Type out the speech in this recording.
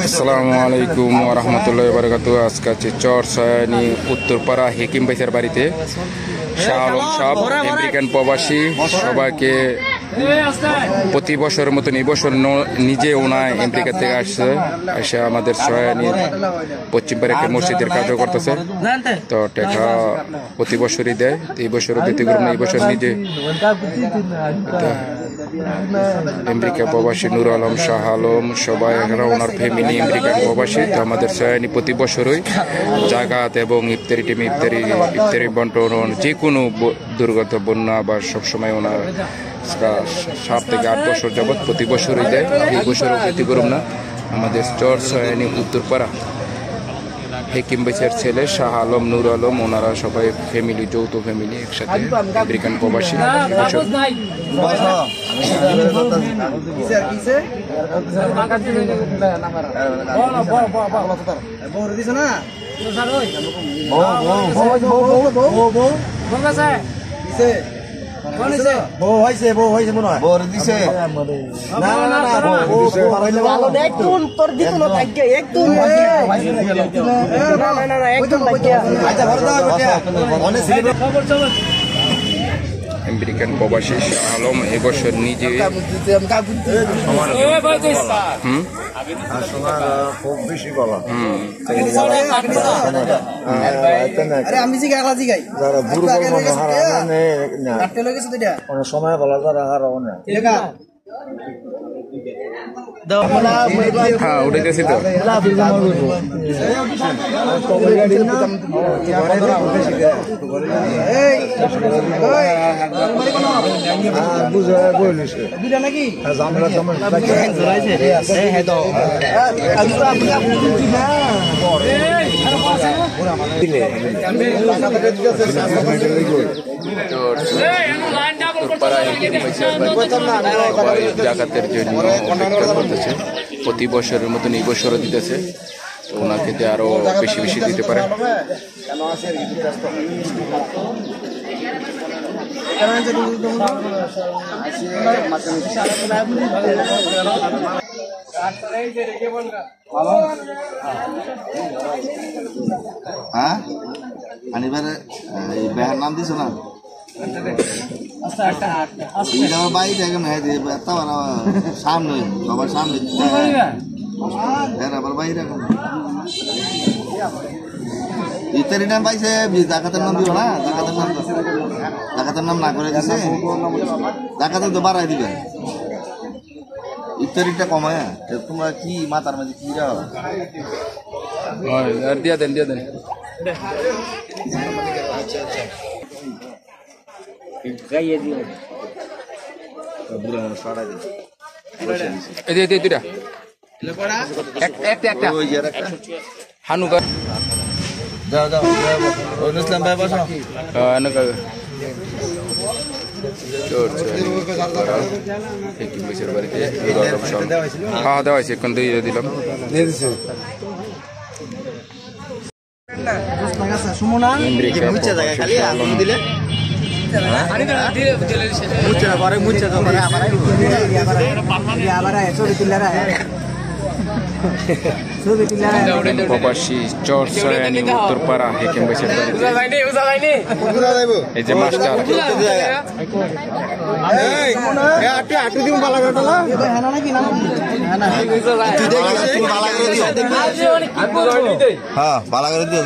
আসসালামুআলাইকুম ওরহমতুল্লাহি ওয়াবারাকাতুহু। আজকে আছে চরছায়ানি উত্তরপাড়া হেকিম ভাইয়ের বাড়িতে শাহ আলম সাহেব আমেরিকান প্রবাসী। সবাইকে প্রতি বছরের মতন এই বছর নিজে ওনায় আমেরিকা থেকে আসছে, এসে আমাদের ছয়ানি পশ্চিম পাড়া একটা মসজিদের কাজও করতেছে। তো টাকা প্রতি বছরই দেয়, এই বছরও ব্যতিক্রম না, এই বছর নিজে আমেরিকা প্রবাসী নুর আলম, শাহ আলম সবাই এখানে ওনার ফ্যামিলি আমেরিকান প্রবাসী। তো আমাদের ছয়ানি প্রতি বছরই জাগাত এবং ইফতারি টিমে ইফতারি বন্টন, যে কোনো দুর্গত বন্যা বা সবসময় ওনার 7 থেকে 8 বছর যাবৎ প্রতি বছরই দেয়, এই বছরও ব্যতিক্রম না। আমাদের চরছায়ানি উত্তরপাড়া হেকিম ভাইয়ের ছেলে শাহ আলম, নুর আলম, ওনারা সবাই ফ্যামিলি, যৌথ ফ্যামিলি একসাথে আমেরিকান প্রবাসী। আমেরিকান প্রবাসী শাহ আলম এবছর নিজে সময় বলা হ্যাঁ উঠেছি তো জাকাতের জন্য অপেক্ষা করতেছে, প্রতি বছরের মতন এই বছরও দিতেছে। তো ওনাকে যে আরো বেশি বেশি দিতে পারে। হ্যাঁ আনিবার এই বেহার নাম দিছো না বাড়ি দেখে না সামনে সবার সামনে আবার বাইরে এখন ইত্যাদি নাম পাইছে, জাকাতের নাম দিব না, জাকাতের নাম না করে দিছে, জাকাতের তো বাড়াই দিবে, ইত্যাদিটা কমায়। তোমরা কি মাথার মাঝে কি দিয়া দেন দিয়া দেন। হানুকা খাওয়া দাওয়া হয়েছে, এখন দিয়ে দিলাম। প্রবাসী চরছায়ানি উত্তরপাড়া হেকিম ভাইয়ের বাড়িতে এই যে মাস্টার হ্যাঁ বালা করে দিও।